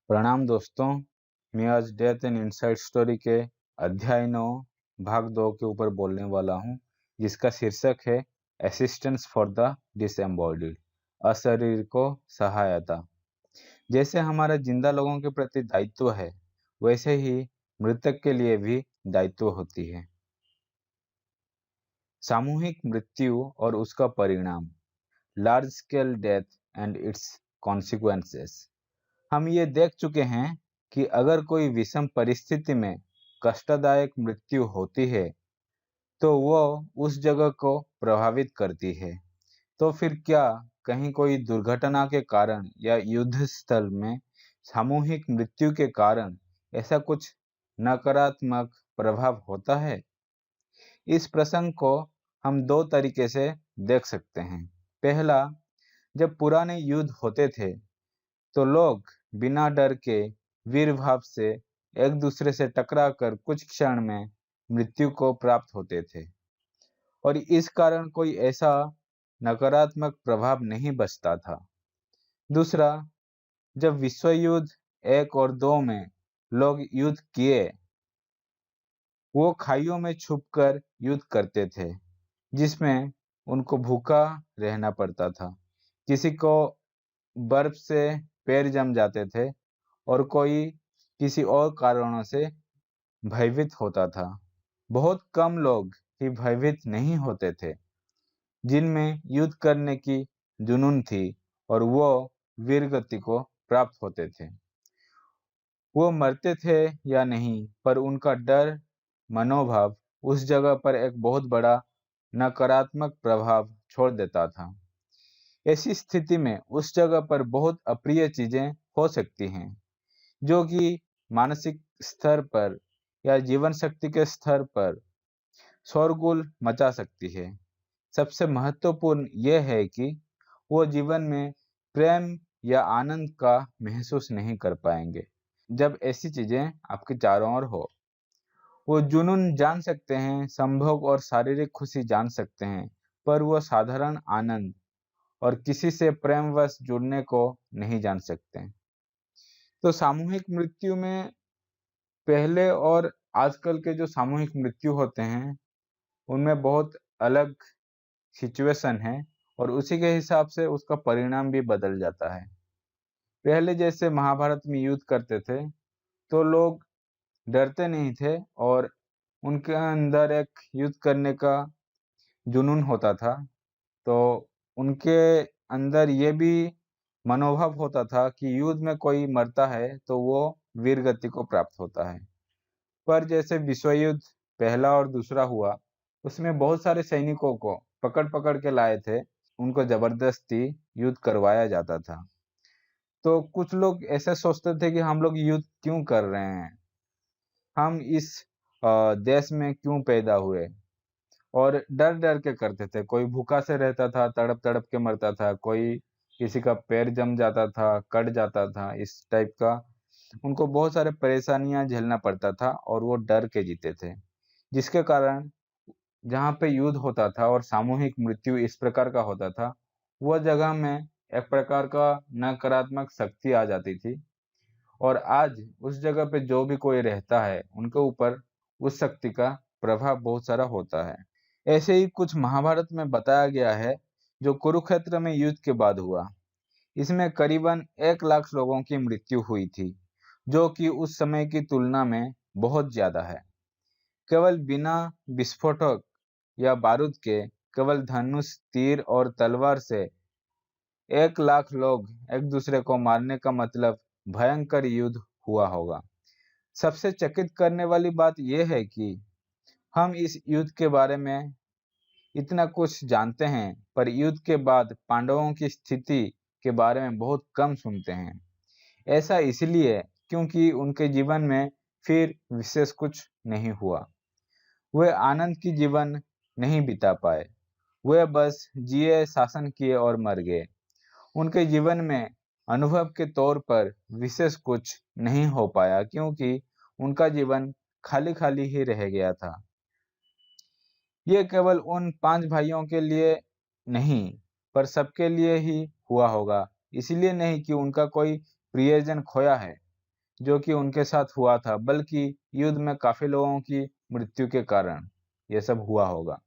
प्रणाम दोस्तों। मैं आज डेथ एंड इनसाइड स्टोरी के अध्याय 9 भाग 2 के ऊपर बोलने वाला हूँ, जिसका शीर्षक है असिस्टेंस फॉर द डिसएम्बॉडीड, अशरीर को सहायता। जैसे हमारा जिंदा लोगों के प्रति दायित्व है, वैसे ही मृतक के लिए भी दायित्व होती है। सामूहिक मृत्यु और उसका परिणाम, large scale death and it's consequences. हम ये देख चुके हैं कि अगर कोई विषम परिस्थिति में कष्टदायक मृत्यु होती है तो वो उस जगह को प्रभावित करती है। तो फिर क्या कहीं कोई दुर्घटना के कारण या युद्ध स्थल में सामूहिक मृत्यु के कारण ऐसा कुछ नकारात्मक प्रभाव होता है? इस प्रसंग को हम दो तरीके से देख सकते हैं। पहला, जब पुराने युद्ध होते थे तो लोग बिना डर के वीर भाव से एक दूसरे से टकराकर कुछ क्षण में मृत्यु को प्राप्त होते थे और इस कारण कोई ऐसा नकारात्मक प्रभाव नहीं बचता था। दूसरा, जब विश्व युद्ध 1 और 2 में लोग युद्ध किए, वो खाइयों में छुपकर युद्ध करते थे, जिसमें उनको भूखा रहना पड़ता था। किसी को बर्फ से पैर जम जाते थे और कोई किसी और कारणों से भयभीत होता था। बहुत कम लोग ही भयभीत नहीं होते थे, जिनमें युद्ध करने की जुनून थी और वो वीरगति को प्राप्त होते थे। वो मरते थे या नहीं, पर उनका डर मनोभाव उस जगह पर एक बहुत बड़ा नकारात्मक प्रभाव छोड़ देता था। ऐसी स्थिति में उस जगह पर बहुत अप्रिय चीजें हो सकती हैं, जो कि मानसिक स्तर पर या जीवन शक्ति के स्तर पर शोरगुल मचा सकती है। सबसे महत्वपूर्ण यह है कि वो जीवन में प्रेम या आनंद का महसूस नहीं कर पाएंगे। जब ऐसी चीजें आपके चारों ओर हो, वो जुनून जान सकते हैं, संभोग और शारीरिक खुशी जान सकते हैं, पर वो साधारण आनंद और किसी से प्रेमवश जुड़ने को नहीं जान सकते। तो सामूहिक मृत्यु में पहले और आजकल के जो सामूहिक मृत्यु होते हैं, उनमें बहुत अलग सिचुएशन है और उसी के हिसाब से उसका परिणाम भी बदल जाता है। पहले जैसे महाभारत में युद्ध करते थे, तो लोग डरते नहीं थे और उनके अंदर एक युद्ध करने का जुनून होता था। तो उनके अंदर ये भी मनोभाव होता था कि युद्ध में कोई मरता है तो वो वीरगति को प्राप्त होता है। पर जैसे विश्व युद्ध पहला और दूसरा हुआ, उसमें बहुत सारे सैनिकों को पकड़-पकड़ के लाए थे, उनको ज़बरदस्ती युद्ध करवाया जाता था। तो कुछ लोग ऐसे सोचते थे कि हम लोग युद्ध क्यों कर रहे हैं? हम इस देश में क्यों पैदा हुए? और डर-डर के करते थे। कोई भूखा से रहता था, तड़प-तड़प के मरता था, कोई किसी का पैर जम जाता था, कट जाता था, इस टाइप का उनको बहुत सारे परेशानियाँ झेलना पड़ता था और वो डर के जीते थे। जिसके कारण जहाँ पे युद्ध होता था और सामूहिक मृत्यु इस प्रकार का होता था, वो जगह में एक प्रकार का नकारात्मक शक्ति आ जाती थी और आज उस जगह पे जो भी कोई रहता है, उनके ऊपर उस शक्ति का प्रभाव बहुत सारा होता है। ऐसे ही कुछ महाभारत में बताया गया है, जो कुरुक्षेत्र में युद्ध के बाद हुआ। इसमें करीबन 1 लाख लोगों की मृत्यु हुई थी, जो कि उस समय की तुलना में बहुत ज़्यादा है। केवल बिना विस्फोटक या बारूद के, केवल धनुष, तीर और तलवार से 1 लाख लोग एक दूसरे को मारने का मतलब भयंकर युद्ध हुआ होगा। सबसे चकित करने वाली बात यह है कि हम इस युद्ध के बारे में इतना कुछ जानते हैं, पर युद्ध के बाद पांडवों की स्थिति के बारे में बहुत कम सुनते हैं। ऐसा इसलिए क्योंकि उनके जीवन में फिर विशेष कुछ नहीं हुआ। वे आनंद की जीवन नहीं बिता पाए। वे बस जिए, शासन किए और मर गए। उनके जीवन में अनुभव के तौर पर विशेष कुछ नहीं हो पाया, क्योंकि उनका जीवन खाली-खाली ही रह गया था। ये केवल उन 5 भाइयों के लिए नहीं, पर सबके लिए ही हुआ होगा। इसलिए नहीं कि उनका कोई प्रियजन खोया है, जो कि उनके साथ हुआ था, बल्कि युद्ध में काफी लोगों की मृत्यु के कारण ये सब हुआ होगा।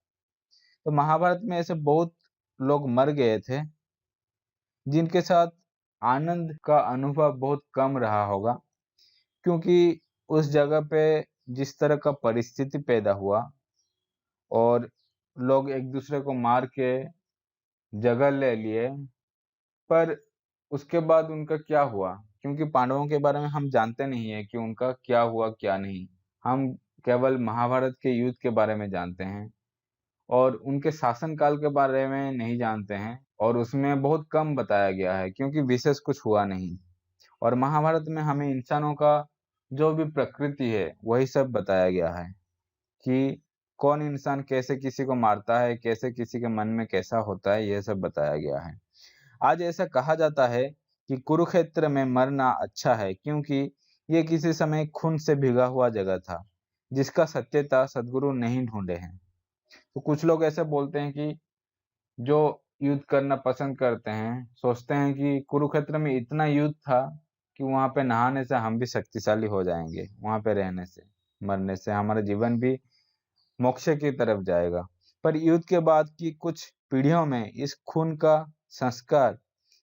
तो महाभारत में ऐसे बहुत लोग मर गए थे जिनके साथ आनंद का अनुभव बहुत कम रहा होगा, क्योंकि उस जगह पे जिस तरह का परिस्थिति पैदा हुआ और लोग एक दूसरे को मार के जगह ले लिए, पर उसके बाद उनका क्या हुआ? क्योंकि पांडवों के बारे में हम जानते नहीं है कि उनका क्या हुआ क्या नहीं। हम केवल महाभारत के युद्ध के बारे में जानते हैं और उनके शासन काल के बारे में नहीं जानते हैं, और उसमें बहुत कम बताया गया है क्योंकि विशेष कुछ हुआ नहीं। और महाभारत में हमें इंसानों का जो भी प्रकृति है वही सब बताया गया है कि कौन इंसान कैसे किसी को मारता है, कैसे किसी के मन में कैसा होता है, यह सब बताया गया है। आज ऐसा कहा जाता है कि कुरुक्षेत्र में मरना अच्छा है, क्योंकि ये किसी समय खून से भीगा हुआ जगह था जिसका सत्यता सद्गुरु नहीं ढूंढे हैं। तो कुछ लोग ऐसे बोलते हैं कि जो युद्ध करना पसंद करते हैं, सोचते हैं कि कुरुक्षेत्र में इतना युद्ध था कि वहां पे नहाने से हम भी शक्तिशाली हो जाएंगे, वहां पे रहने से, मरने से हमारा जीवन भी मोक्ष की तरफ जाएगा। पर युद्ध के बाद की कुछ पीढ़ियों में इस खून का संस्कार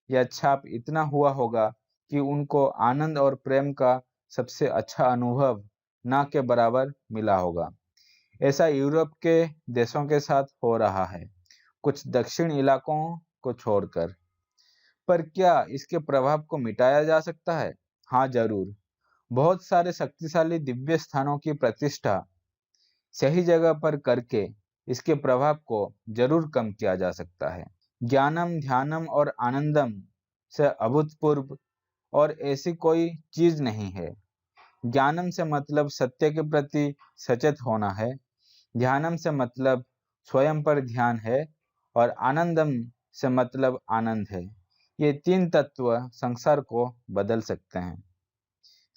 या छाप इतना हुआ होगा कि उनको आनंद और प्रेम का सबसे अच्छा अनुभव ना के बराबर मिला होगा। ऐसा यूरोप के देशों के साथ हो रहा है, कुछ दक्षिण इलाकों को छोड़कर। पर क्या इसके प्रभाव को मिटाया जा सकता है? हाँ, जरूर। बहुत सारे शक्तिशाली दिव्य स्थानों की प्रतिष्ठा सही जगह पर करके इसके प्रभाव को जरूर कम किया जा सकता है। ज्ञानम ध्यानम और आनंदम से अभूतपूर्व और ऐसी कोई चीज नहीं है। ज्ञानम से मतलब सत्य के प्रति सचेत होना है, ध्यानम से मतलब स्वयं पर ध्यान है, और आनंदम से मतलब आनंद है। ये तीन तत्व संसार को बदल सकते हैं।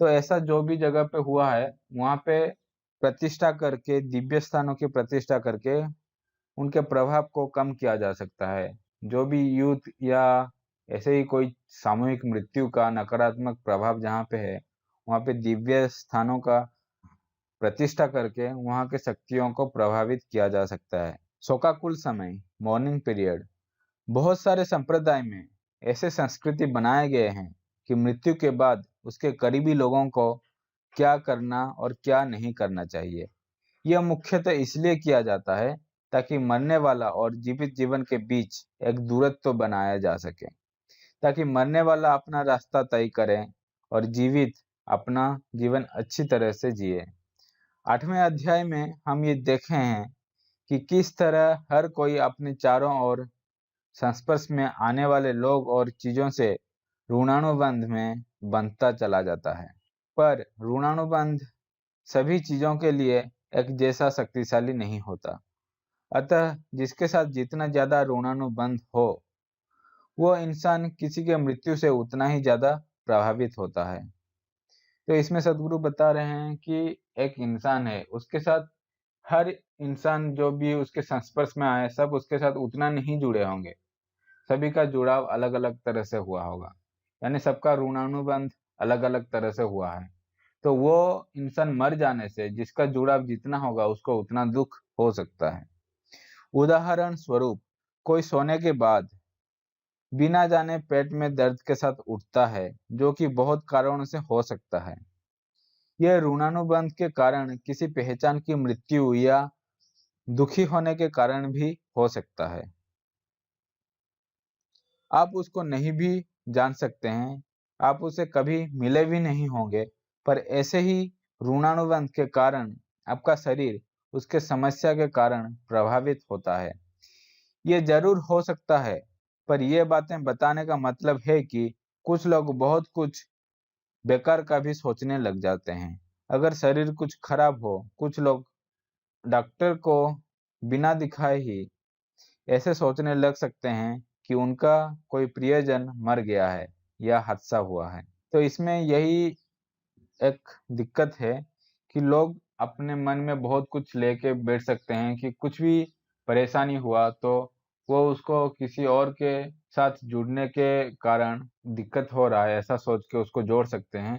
तो ऐसा जो भी जगह पे हुआ है वहां पे प्रतिष्ठा करके, दिव्य स्थानों की प्रतिष्ठा करके उनके प्रभाव को कम किया जा सकता है। जो भी युद्ध या ऐसे ही कोई सामूहिक मृत्यु का नकारात्मक प्रभाव जहाँ पे है, वहाँ पे दिव्य स्थानों का प्रतिष्ठा करके वहाँ के शक्तियों को प्रभावित किया जा सकता है। शोकाकुल समय, मॉर्निंग पीरियड। बहुत सारे संप्रदाय में ऐसे संस्कृति बनाए गए हैं कि मृत्यु के बाद उसके करीबी लोगों को क्या करना और क्या नहीं करना चाहिए। यह मुख्यतः इसलिए किया जाता है ताकि मरने वाला और जीवित जीवन के बीच एक दूरत्व बनाया जा सके, ताकि मरने वाला अपना रास्ता तय करे और जीवित अपना जीवन अच्छी तरह से जिए। 8वें अध्याय में हम ये देखे हैं कि किस तरह हर कोई अपने चारों ओर संस्पर्श में आने वाले लोग और चीजों से ऋणानुबंध में बंधता चला जाता है। पर ऋणानुबंध सभी चीजों के लिए एक जैसा शक्तिशाली नहीं होता। अतः जिसके साथ जितना ज्यादा ऋणानुबंध हो, वो इंसान किसी के मृत्यु से उतना ही ज्यादा प्रभावित होता है। तो इसमें सदगुरु बता रहे हैं कि एक इंसान है, उसके साथ हर इंसान जो भी उसके संस्पर्श में आए, सब उसके साथ उतना नहीं जुड़े होंगे। सभी का जुड़ाव अलग अलग तरह से हुआ होगा, यानी सबका ऋणानुबंध अलग अलग तरह से हुआ है। तो वो इंसान मर जाने से जिसका जुड़ाव जितना होगा उसको उतना दुख हो सकता है। उदाहरण स्वरूप, कोई सोने के बाद बिना जाने पेट में दर्द के साथ उठता है, जो कि बहुत कारणों से हो सकता है। यह ऋणानुबंध के कारण किसी पहचान की मृत्यु या दुखी होने के कारण भी हो सकता है। आप उसको नहीं भी जान सकते हैं, आप उसे कभी मिले भी नहीं होंगे, पर ऐसे ही ऋणानुबंध के कारण आपका शरीर उसके समस्या के कारण प्रभावित होता है। ये जरूर हो सकता है, पर यह बातें बताने का मतलब है कि कुछ लोग बहुत कुछ बेकार का भी सोचने लग जाते हैं। अगर शरीर कुछ खराब हो, कुछ लोग डॉक्टर को बिना दिखाए ही ऐसे सोचने लग सकते हैं कि उनका कोई प्रियजन मर गया है या हादसा हुआ है। तो इसमें यही एक दिक्कत है कि लोग अपने मन में बहुत कुछ लेके बैठ सकते हैं कि कुछ भी परेशानी हुआ तो वो उसको किसी और के साथ जुड़ने के कारण दिक्कत हो रहा है ऐसा सोच के उसको जोड़ सकते हैं,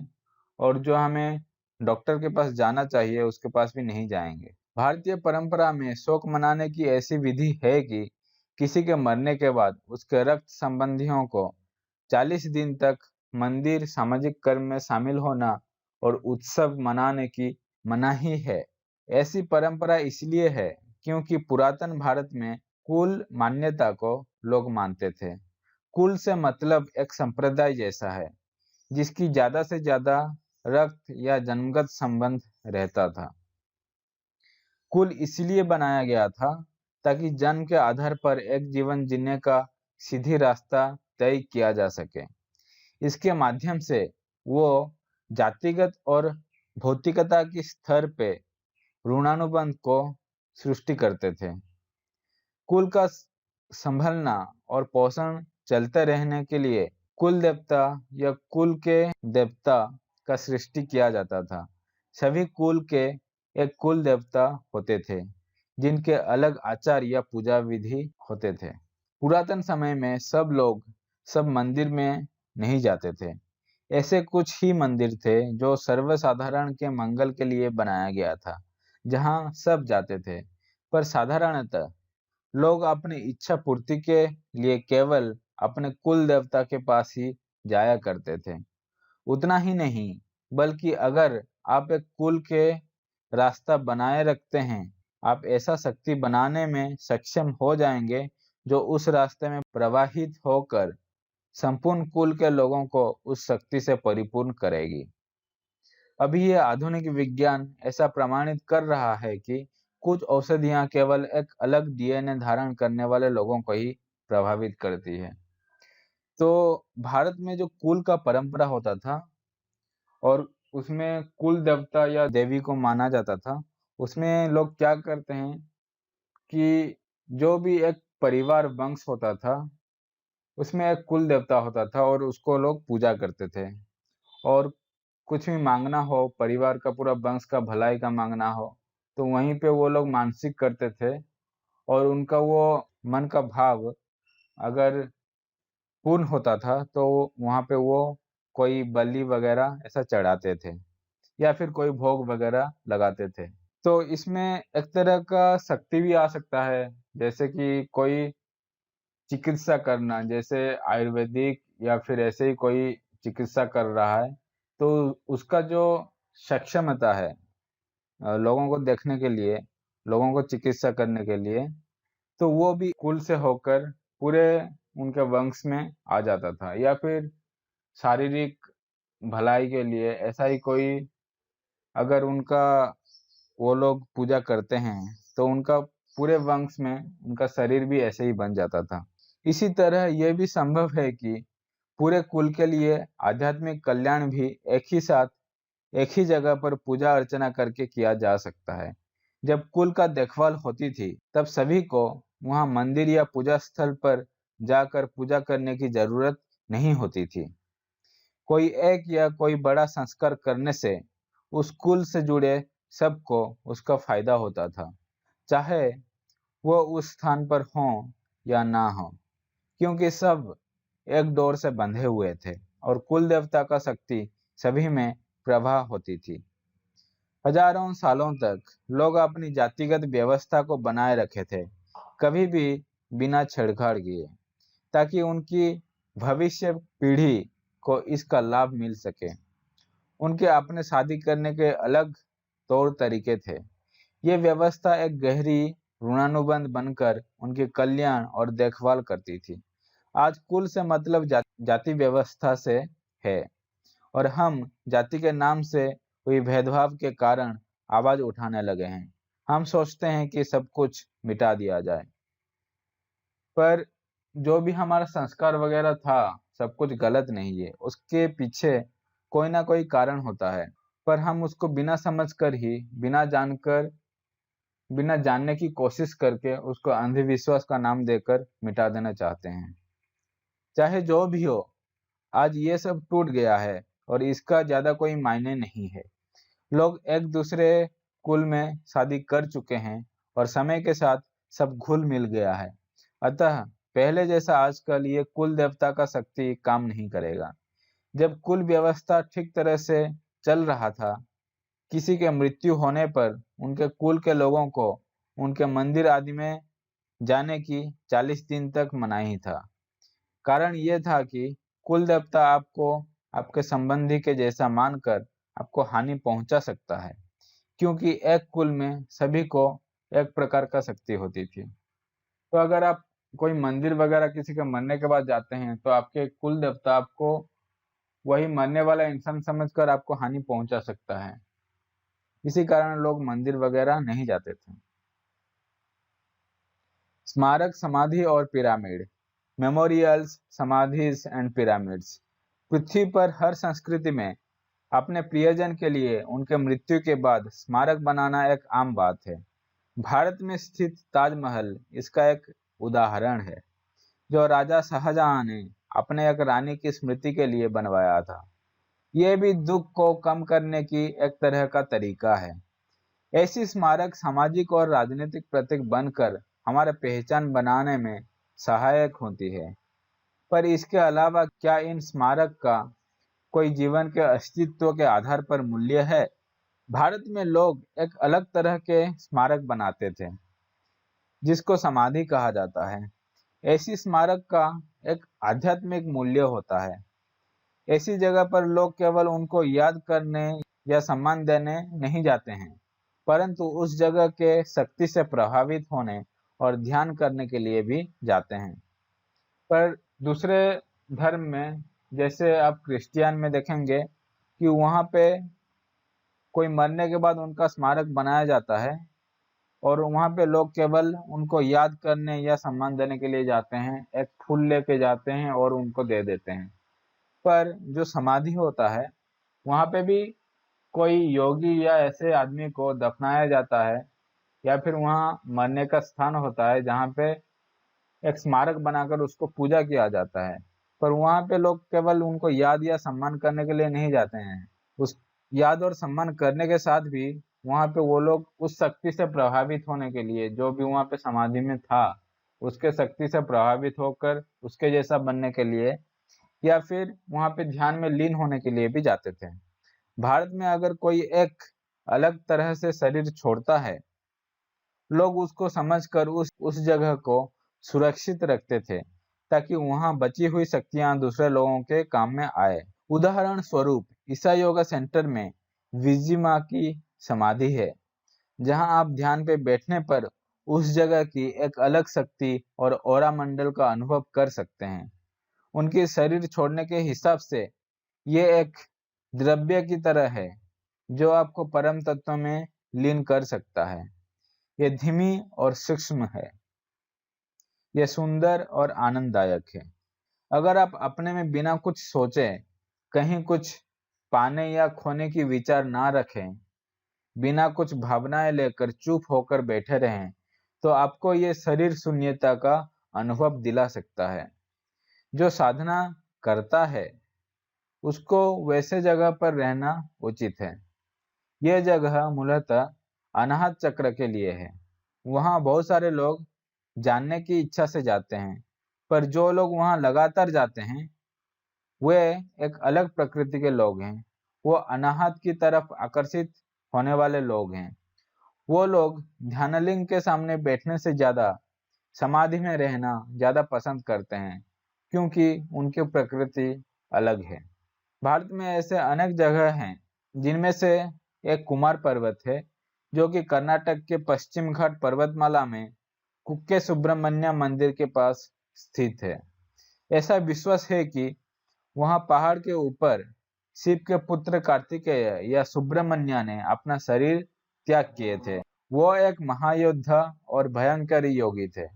और जो हमें डॉक्टर के पास जाना चाहिए उसके पास भी नहीं जाएंगे। भारतीय परंपरा में शोक मनाने की ऐसी विधि है कि किसी के मरने के बाद उसके रक्त संबंधियों को 40 दिन तक मंदिर, सामाजिक कर्म में शामिल होना और उत्सव मनाने की मनाही है। ऐसी परंपरा इसलिए है क्योंकि पुरातन भारत में कुल मान्यता को लोग मानते थे। कुल से मतलब एक संप्रदाय जैसा है जिसकी ज्यादा से ज्यादा रक्त या जन्मगत संबंध रहता था। कुल इसलिए बनाया गया था ताकि जन्म के आधार पर एक जीवन जीने का सीधी रास्ता तय किया जा सके। इसके माध्यम से वो जातिगत और भौतिकता की स्तर पे ऋणानुबंध को सृष्टि करते थे। कुल का संभलना और पोषण चलते रहने के लिए कुल देवता या कुल के देवता का सृष्टि किया जाता था। सभी कुल के एक कुल देवता होते थे जिनके अलग आचार या पूजा विधि होते थे। पुरातन समय में सब लोग सब मंदिर में नहीं जाते थे। ऐसे कुछ ही मंदिर थे जो सर्वसाधारण के मंगल के लिए बनाया गया था, जहां सब जाते थे। पर साधारणतः लोग अपनी इच्छा पूर्ति के लिए केवल अपने कुल देवता के पास ही जाया करते थे। उतना ही नहीं, बल्कि अगर आप एक कुल के रास्ता बनाए रखते हैं, आप ऐसा शक्ति बनाने में सक्षम हो जाएंगे जो उस रास्ते में प्रवाहित होकर संपूर्ण कुल के लोगों को उस शक्ति से परिपूर्ण करेगी। अभी ये आधुनिक विज्ञान ऐसा प्रमाणित कर रहा है कि कुछ औषधियां केवल एक अलग डीएनए धारण करने वाले लोगों को ही प्रभावित करती है। तो भारत में जो कुल का परंपरा होता था और उसमें कुल देवता या देवी को माना जाता था, उसमें लोग क्या करते हैं कि जो भी एक परिवार वंश होता था, उसमें एक कुल देवता होता था और उसको लोग पूजा करते थे। और कुछ भी मांगना हो, परिवार का पूरा वंश का भलाई का मांगना हो, तो वहीं पे वो लोग मानसिक करते थे और उनका वो मन का भाव अगर पूर्ण होता था तो वहाँ पे वो कोई बलि वगैरह ऐसा चढ़ाते थे या फिर कोई भोग वगैरह लगाते थे। तो इसमें एक तरह का शक्ति भी आ सकता है, जैसे कि कोई चिकित्सा करना, जैसे आयुर्वेदिक या फिर ऐसे ही कोई चिकित्सा कर रहा है, तो उसका जो सक्षमता है लोगों को देखने के लिए, लोगों को चिकित्सा करने के लिए, तो वो भी कुल से होकर पूरे उनके वंश में आ जाता था। या फिर शारीरिक भलाई के लिए ऐसा ही कोई, अगर उनका वो लोग पूजा करते हैं तो उनका पूरे वंश में उनका शरीर भी ऐसे ही बन जाता था। इसी तरह यह भी संभव है कि पूरे कुल के लिए आध्यात्मिक कल्याण भी एक ही साथ एक ही जगह पर पूजा अर्चना करके किया जा सकता है। जब कुल का देखभाल होती थी तब सभी को वहां मंदिर या पूजा स्थल पर जाकर पूजा करने की जरूरत नहीं होती थी। कोई एक या कोई बड़ा संस्कार करने से उस कुल से जुड़े सबको उसका फायदा होता था, चाहे वो उस स्थान पर हो या ना हो, क्योंकि सब एक डोर से बंधे हुए थे और कुल देवता का शक्ति सभी में प्रवाह होती थी। हजारों सालों तक लोग अपनी जातिगत व्यवस्था को बनाए रखे थे, कभी भी बिना छेड़छाड़ किए, ताकि उनकी भविष्य पीढ़ी को इसका लाभ मिल सके। उनके अपने शादी करने के अलग तौर तरीके थे। ये व्यवस्था एक गहरी ऋणानुबंध बनकर उनके कल्याण और देखभाल करती थी। आज कुल से मतलब जाति व्यवस्था से है और हम जाति के नाम से हुई भेदभाव के कारण आवाज उठाने लगे हैं। हम सोचते हैं कि सब कुछ मिटा दिया जाए, पर जो भी हमारा संस्कार वगैरह था सब कुछ गलत नहीं है, उसके पीछे कोई ना कोई कारण होता है। पर हम उसको बिना समझकर ही, बिना जानकर, बिना जानने की कोशिश करके उसको अंधविश्वास का नाम देकर मिटा देना चाहते हैं। चाहे जो भी हो, आज ये सब टूट गया है और इसका ज्यादा कोई मायने नहीं है। लोग एक दूसरे कुल में शादी कर चुके हैं और समय के साथ सब घुल मिल गया है। अतः पहले जैसा आजकल ये कुल देवता का शक्ति काम नहीं करेगा। जब कुल व्यवस्था ठीक तरह से चल रहा था, किसी के मृत्यु होने पर उनके कुल के लोगों को उनके मंदिर आदि में जाने की 40 दिन तक मनाही था। कारण यह था कि कुल देवता आपको आपके संबंधी के जैसा मानकर आपको हानि पहुंचा सकता है, क्योंकि एक कुल में सभी को एक प्रकार का शक्ति होती थी। तो अगर आप कोई मंदिर वगैरह किसी के मरने के बाद जाते हैं तो आपके कुल देवता आपको वही मरने वाला इंसान समझकर आपको हानि पहुंचा सकता है। इसी कारण लोग मंदिर वगैरह नहीं जाते थे। स्मारक, समाधि और pyramid. Memorials, samadhis and pyramids. पृथ्वी पर हर संस्कृति में अपने प्रियजन के लिए उनके मृत्यु के बाद स्मारक बनाना एक आम बात है। भारत में स्थित ताजमहल इसका एक उदाहरण है, जो राजा शाहजहां ने अपने एक रानी की स्मृति के लिए बनवाया था। यह भी दुख को कम करने की एक तरह का तरीका है। ऐसी स्मारक सामाजिक और राजनीतिक प्रतीक बनकर हमारा पहचान बनाने में सहायक होती है। पर इसके अलावा क्या इन स्मारक का कोई जीवन के अस्तित्व के आधार पर मूल्य है? भारत में लोग एक अलग तरह के स्मारक बनाते थे, जिसको समाधि कहा जाता है। ऐसी स्मारक का एक आध्यात्मिक मूल्य होता है। ऐसी जगह पर लोग केवल उनको याद करने या सम्मान देने नहीं जाते हैं, परंतु उस जगह के शक्ति से प्रभावित होने और ध्यान करने के लिए भी जाते हैं। पर दूसरे धर्म में, जैसे आप क्रिश्चियन में देखेंगे कि वहाँ पे कोई मरने के बाद उनका स्मारक बनाया जाता है और वहाँ पे लोग केवल उनको याद करने या सम्मान देने के लिए जाते हैं, एक फूल लेके जाते हैं और उनको दे देते हैं। पर जो समाधि होता है, वहाँ पे भी कोई योगी या ऐसे आदमी को दफनाया जाता है, या फिर वहाँ मरने का स्थान होता है जहाँ पे एक स्मारक बनाकर उसको पूजा किया जाता है। पर वहाँ पे लोग केवल उनको याद या सम्मान करने के लिए नहीं जाते हैं। उस याद और सम्मान करने के साथ भी वहाँ पे वो लोग उस शक्ति से प्रभावित होने के लिए, जो भी वहाँ पे समाधि में था, उसके शक्ति से प्रभावित होकर उसके जैसा बनने के लिए, या फिर वहाँ पे ध्यान में लीन होने के लिए भी जाते थे। भारत में अगर कोई एक अलग तरह से शरीर छोड़ता है, लोग उसको समझकर उस जगह को सुरक्षित रखते थे, ताकि वहां बची हुई शक्तियां दूसरे लोगों के काम में आए। उदाहरण स्वरूप ईसा योगा सेंटर में विजी माँ की समाधि है, जहां आप ध्यान पे बैठने पर उस जगह की एक अलग शक्ति और ऑरा मंडल का अनुभव कर सकते हैं। उनके शरीर छोड़ने के हिसाब से ये एक द्रव्य की तरह है, जो आपको परम तत्व में लीन कर सकता है। यह धीमी और सूक्ष्म है। यह सुंदर और आनंददायक है। अगर आप अपने में बिना कुछ सोचे, कहीं कुछ पाने या खोने की विचार ना रखें, बिना कुछ भावनाएं लेकर चुप होकर बैठे रहें, तो आपको ये शरीर शून्यता का अनुभव दिला सकता है। जो साधना करता है उसको वैसे जगह पर रहना उचित है। यह जगह मूलतः अनाहत चक्र के लिए है। वहाँ बहुत सारे लोग जानने की इच्छा से जाते हैं, पर जो लोग वहाँ लगातार जाते हैं वे एक अलग प्रकृति के लोग हैं। वो अनाहत की तरफ आकर्षित होने वाले लोग हैं। वो लोग ध्यानलिंग के सामने बैठने से ज्यादा समाधि में रहना ज्यादा पसंद करते हैं, क्योंकि उनकी प्रकृति अलग है। भारत में ऐसे अनेक जगह हैं, जिनमें से एक कुमार पर्वत है, जो कि कर्नाटक के पश्चिम घाट पर्वतमाला में कुक्के सुब्रमण्य मंदिर के पास स्थित है। ऐसा विश्वास है कि वहां पहाड़ के ऊपर शिव के पुत्र कार्तिकेय या सुब्रमण्य ने अपना शरीर त्याग किए थे। वो एक महायोद्धा और भयंकर योगी थे,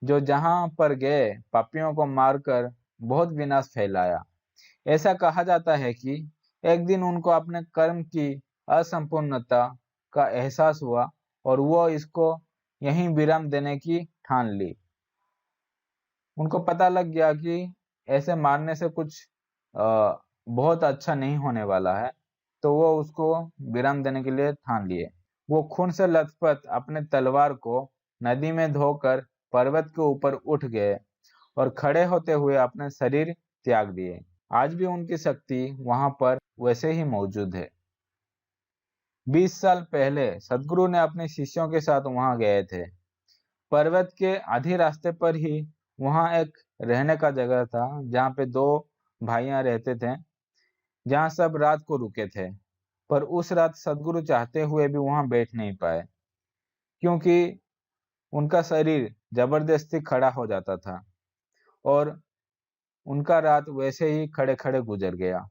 जो जहां पर गए पापियों को मारकर बहुत विनाश फैलाया। ऐसा कहा जाता है कि एक दिन उनको अपने कर्म की असंपूर्णता का एहसास हुआ और वो इसको यहीं विराम देने की ठान ली। उनको पता लग गया कि ऐसे मारने से कुछ बहुत अच्छा नहीं होने वाला है, तो वो उसको विराम देने के लिए ठान लिए। वो खून से लथपथ अपने तलवार को नदी में धोकर पर्वत के ऊपर उठ गए और खड़े होते हुए अपने शरीर त्याग दिए। आज भी उनकी शक्ति वहां पर वैसे ही मौजूद है। 20 साल पहले सदगुरु ने अपने शिष्यों के साथ वहां गए थे। पर्वत के आधे रास्ते पर ही वहां एक रहने का जगह था, जहां पे दो भाइयां रहते थे, जहां सब रात को रुके थे। पर उस रात सदगुरु चाहते हुए भी वहां बैठ नहीं पाए, क्योंकि उनका शरीर जबरदस्ती खड़ा हो जाता था और उनका रात वैसे ही खड़े खड़े गुजर गया।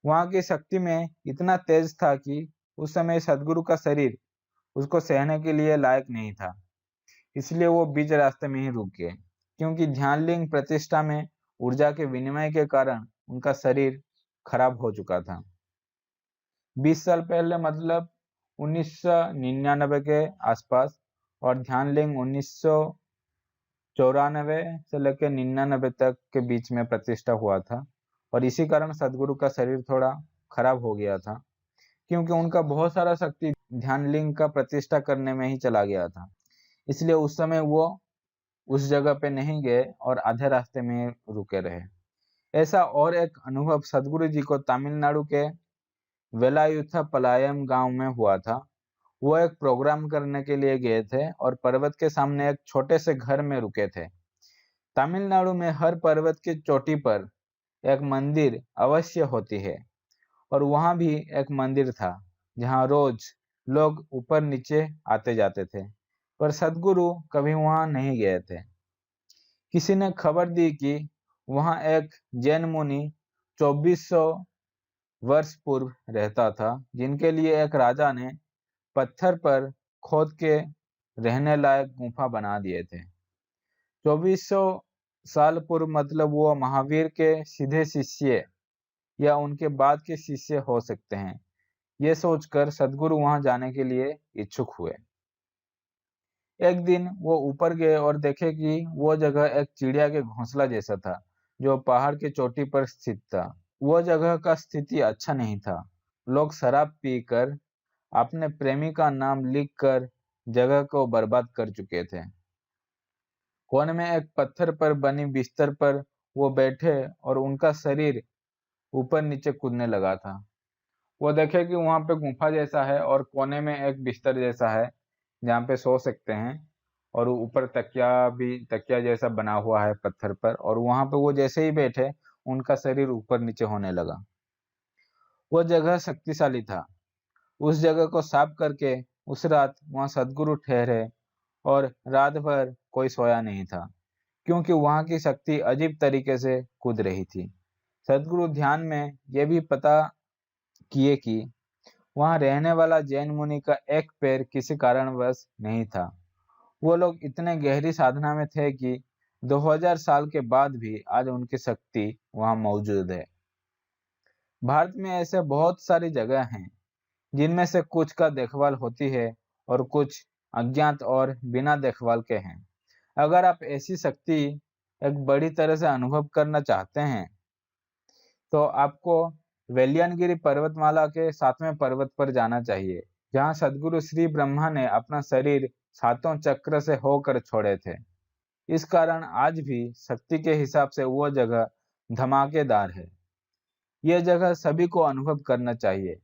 वहां की शक्ति में इतना तेज था कि उस समय सदगुरु का शरीर उसको सहने के लिए लायक नहीं था। इसलिए वो बीच रास्ते में ही रुक गए, क्योंकि ध्यानलिंग प्रतिष्ठा में ऊर्जा के विनिमय के कारण उनका शरीर खराब हो चुका था। 20 साल पहले मतलब 1999 के आसपास, और ध्यानलिंग 1994 से लेकर 99 तक के बीच में प्रतिष्ठा हुआ था। और इसी कारण सदगुरु का शरीर थोड़ा खराब हो गया था, क्योंकि उनका बहुत सारा शक्ति ध्यानलिंग का प्रतिष्ठा करने में ही चला गया था। इसलिए उस समय वो उस जगह पे नहीं गए और आधे रास्ते में रुके रहे। ऐसा और एक अनुभव सदगुरु जी को तमिलनाडु के वेलायुथपालयम गांव में हुआ था। वो एक प्रोग्राम करने के लिए गए थे और पर्वत के सामने एक छोटे से घर में रुके थे। तमिलनाडु में हर पर्वत की चोटी पर एक मंदिर अवश्य होती है, और वहां भी एक मंदिर था जहां रोज लोग ऊपर नीचे आते जाते थे। पर सदगुरु कभी वहां नहीं गए थे। किसी ने खबर दी कि वहां एक जैन मुनि 2400 वर्ष पूर्व रहता था, जिनके लिए एक राजा ने पत्थर पर खोद के रहने लायक गुफा बना दिए थे। 2400 साल पूर्व मतलब वो महावीर के सीधे शिष्य या उनके बाद के शिष्य हो सकते हैं। ये सोचकर सदगुरु वहां जाने के लिए इच्छुक हुए। एक दिन वो ऊपर गए और देखे कि वो जगह एक चिड़िया के घोंसला जैसा था, जो पहाड़ की चोटी पर स्थित था। वो जगह का स्थिति अच्छा नहीं था। लोग शराब पीकर अपने प्रेमी का नाम लिखकर जगह को बर्बाद कर चुके थे। कोने में एक पत्थर पर बनी बिस्तर पर वो बैठे और उनका शरीर ऊपर नीचे कूदने लगा था। वो देखे कि वहां पे गुफा जैसा है और कोने में एक बिस्तर जैसा है जहाँ पे सो सकते हैं, और ऊपर तकिया जैसा बना हुआ है पत्थर पर, और वहां पे वो जैसे ही बैठे उनका शरीर ऊपर नीचे होने लगा। वो जगह शक्तिशाली था। उस जगह को साफ करके उस रात वहां सदगुरु ठहरे और रात भर कोई सोया नहीं था, क्योंकि वहां की शक्ति अजीब तरीके से कूद रही थी। सदगुरु ध्यान में यह भी पता किए कि वहां रहने वाला जैन मुनि का एक पैर किसी कारणवश नहीं था। वो लोग इतने गहरी साधना में थे कि 2000 साल के बाद भी आज उनकी शक्ति वहां मौजूद है। भारत में ऐसे बहुत सारी जगह हैं, जिनमें से कुछ का देखभाल होती है और कुछ अज्ञात और बिना देखभाल के हैं। अगर आप ऐसी शक्ति एक बड़ी तरह से अनुभव करना चाहते हैं, तो आपको वेलियनगिरी पर्वतमाला के 7वें पर्वत पर जाना चाहिए, जहां सदगुरु श्री ब्रह्मा ने अपना शरीर सातों चक्र से होकर छोड़े थे। इस कारण आज भी शक्ति के हिसाब से वो जगह धमाकेदार है। यह जगह सभी को अनुभव करना चाहिए।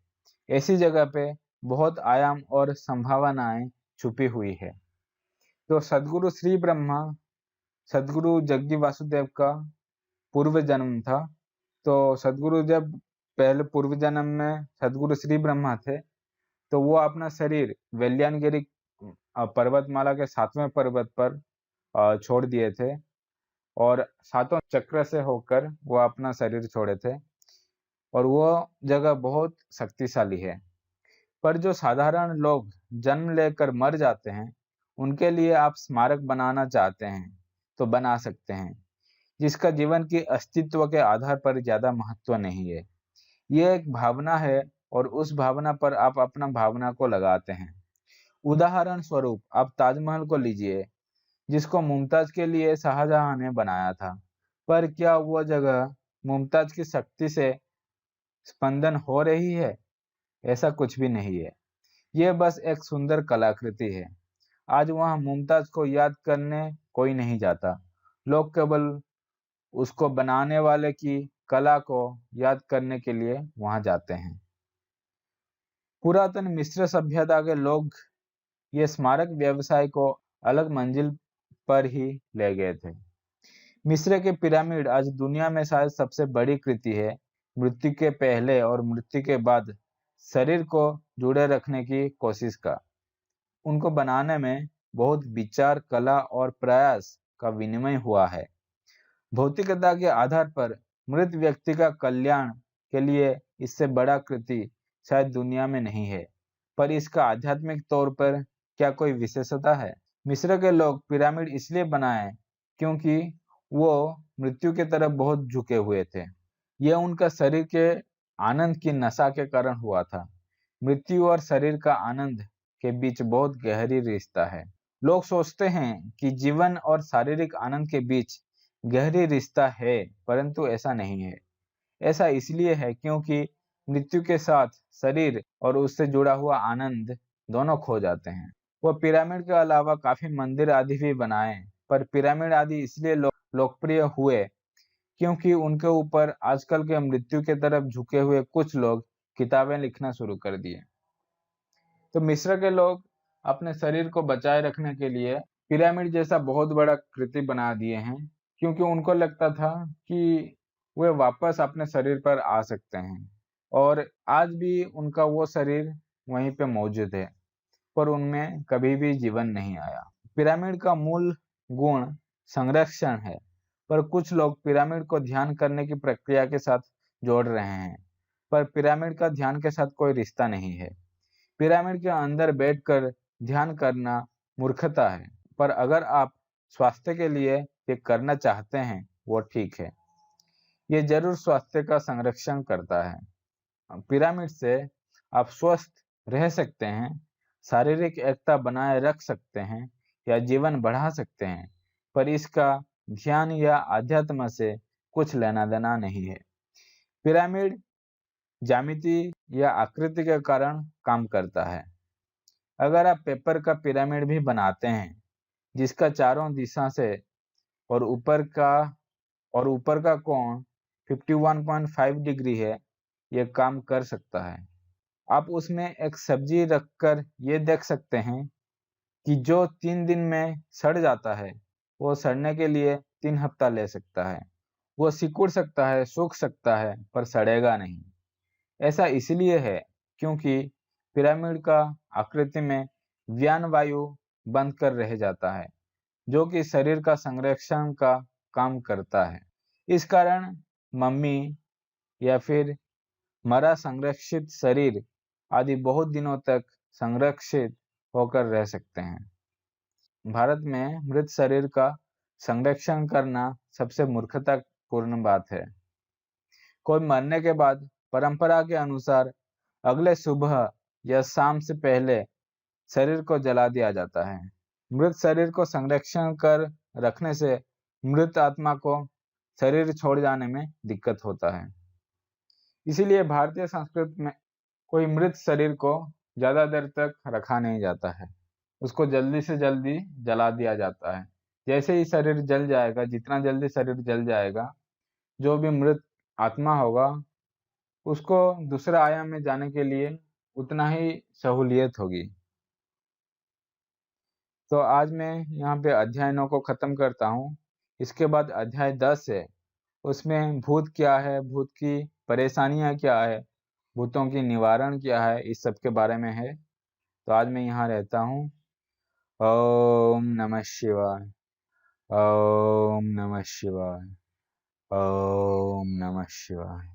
ऐसी जगह पे बहुत आयाम और संभावनाएं छुपी हुई है। तो सदगुरु श्री ब्रह्मा सदगुरु जग्गी वासुदेव का पूर्व जन्म था। तो सदगुरु जब पहले पूर्व जन्म में सदगुरु श्री ब्रह्मा थे, तो वो अपना शरीर वेलियानगिरी पर्वतमाला के 7वें पर्वत पर छोड़ दिए थे, और सातों चक्र से होकर वो अपना शरीर छोड़े थे। और वो जगह बहुत शक्तिशाली है। पर जो साधारण लोग जन्म लेकर मर जाते हैं, उनके लिए आप स्मारक बनाना चाहते हैं तो बना सकते हैं, जिसका जीवन की अस्तित्व के आधार पर ज्यादा महत्व नहीं है। ये एक भावना है, और उस भावना पर आप अपना भावना को लगाते हैं। उदाहरण स्वरूप आप ताजमहल को लीजिए, जिसको मुमताज के लिए शाहजहां ने बनाया था। पर क्या वो जगह मुमताज की शक्ति से स्पंदन हो रही है? ऐसा कुछ भी नहीं है। यह बस एक सुंदर कलाकृति है। आज वहां मुमताज को याद करने कोई नहीं जाता। लोग केवल उसको बनाने वाले की कला को याद करने के लिए वहां जाते हैं। पुरातन मिस्र सभ्यता के लोग ये स्मारक व्यवसाय को अलग मंजिल पर ही ले गए थे। मिस्र के पिरामिड आज दुनिया में शायद सबसे बड़ी कृति है। मृत्यु के पहले और मृत्यु के बाद शरीर को जुड़े रखने की कोशिश का उनको बनाने में बहुत विचार, कला और प्रयास का विनिमय हुआ है। भौतिकता के आधार पर मृत व्यक्ति का कल्याण के लिए इससे बड़ा कृति शायद दुनिया में नहीं है, पर इसका आध्यात्मिक तौर पर क्या कोई विशेषता है? मिस्र के लोग पिरामिड इसलिए बनाए क्योंकि वो मृत्यु की तरफ बहुत झुके हुए थे। यह उनका शरीर के आनंद की नशा के कारण हुआ था। मृत्यु और शरीर का आनंद के बीच बहुत गहरी रिश्ता है। लोग सोचते हैं कि जीवन और शारीरिक आनंद के बीच गहरी रिश्ता है, परंतु ऐसा नहीं है। ऐसा इसलिए है क्योंकि मृत्यु के साथ शरीर और उससे जुड़ा हुआ आनंद दोनों खो जाते हैं। वो पिरामिड के अलावा काफी मंदिर आदि भी बनाए, पर पिरामिड आदि इसलिए लोकप्रिय हुए क्योंकि उनके ऊपर आजकल के मृत्यु की तरफ झुके हुए कुछ लोग किताबें लिखना शुरू कर दिए। तो मिस्र के लोग अपने शरीर को बचाए रखने के लिए पिरामिड जैसा बहुत बड़ा कृति बना दिए हैं, क्योंकि उनको लगता था कि वे वापस अपने शरीर पर आ सकते हैं, और आज भी उनका वो शरीर वहीं पे मौजूद है, पर उनमें कभी भी जीवन नहीं आया। पिरामिड का मूल गुण संरक्षण है, पर कुछ लोग पिरामिड को ध्यान करने की प्रक्रिया के साथ जोड़ रहे हैं, पर पिरामिड का ध्यान के साथ कोई रिश्ता नहीं है। पिरामिड के अंदर बैठकर ध्यान करना मूर्खता है, पर अगर आप स्वास्थ्य के लिए ये करना चाहते हैं वो ठीक है। ये जरूर स्वास्थ्य का संरक्षण करता है। पिरामिड से आप स्वस्थ रह सकते हैं, शारीरिक एकता बनाए रख सकते हैं या जीवन बढ़ा सकते हैं, पर इसका ध्यान या आध्यात्म से कुछ लेना देना नहीं है। पिरामिड ज्यामिति या आकृति के कारण काम करता है। अगर आप पेपर का पिरामिड भी बनाते हैं जिसका चारों दिशा से और ऊपर का कोण 51.5 डिग्री है, यह काम कर सकता है। आप उसमें एक सब्जी रखकर ये देख सकते हैं कि जो 3 दिन में सड़ जाता है वो सड़ने के लिए 3 हफ्ता ले सकता है। वो सिकुड़ सकता है, सूख सकता है, पर सड़ेगा नहीं। ऐसा इसलिए है क्योंकि पिरामिड का आकृति में व्यान वायु बंद कर रह जाता है, जो कि शरीर का संरक्षण का काम करता है। इस कारण मम्मी या फिर मरा संरक्षित शरीर आदि बहुत दिनों तक संरक्षित होकर रह सकते हैं। भारत में मृत शरीर का संरक्षण करना सबसे मूर्खतापूर्ण बात है। कोई मरने के बाद परंपरा के अनुसार अगले सुबह या शाम से पहले शरीर को जला दिया जाता है। मृत शरीर को संरक्षण कर रखने से मृत आत्मा को शरीर छोड़ जाने में दिक्कत होता है। इसीलिए भारतीय संस्कृति में कोई मृत शरीर को ज्यादा देर तक रखा नहीं जाता है, उसको जल्दी से जल्दी जला दिया जाता है। जैसे ही शरीर जल जाएगा, जितना जल्दी शरीर जल जाएगा, जो भी मृत आत्मा होगा उसको दूसरे आयाम में जाने के लिए उतना ही सहूलियत होगी। तो आज मैं यहाँ पे अध्याय 9 को खत्म करता हूँ। इसके बाद अध्याय 10 है, उसमें भूत क्या है, भूत की परेशानियाँ क्या है, भूतों की निवारण क्या है, इस सब के बारे में है। तो आज मैं यहाँ रहता हूँ। ओम नमः शिवाय, ओम नमः शिवाय, ओम नमः शिवाय।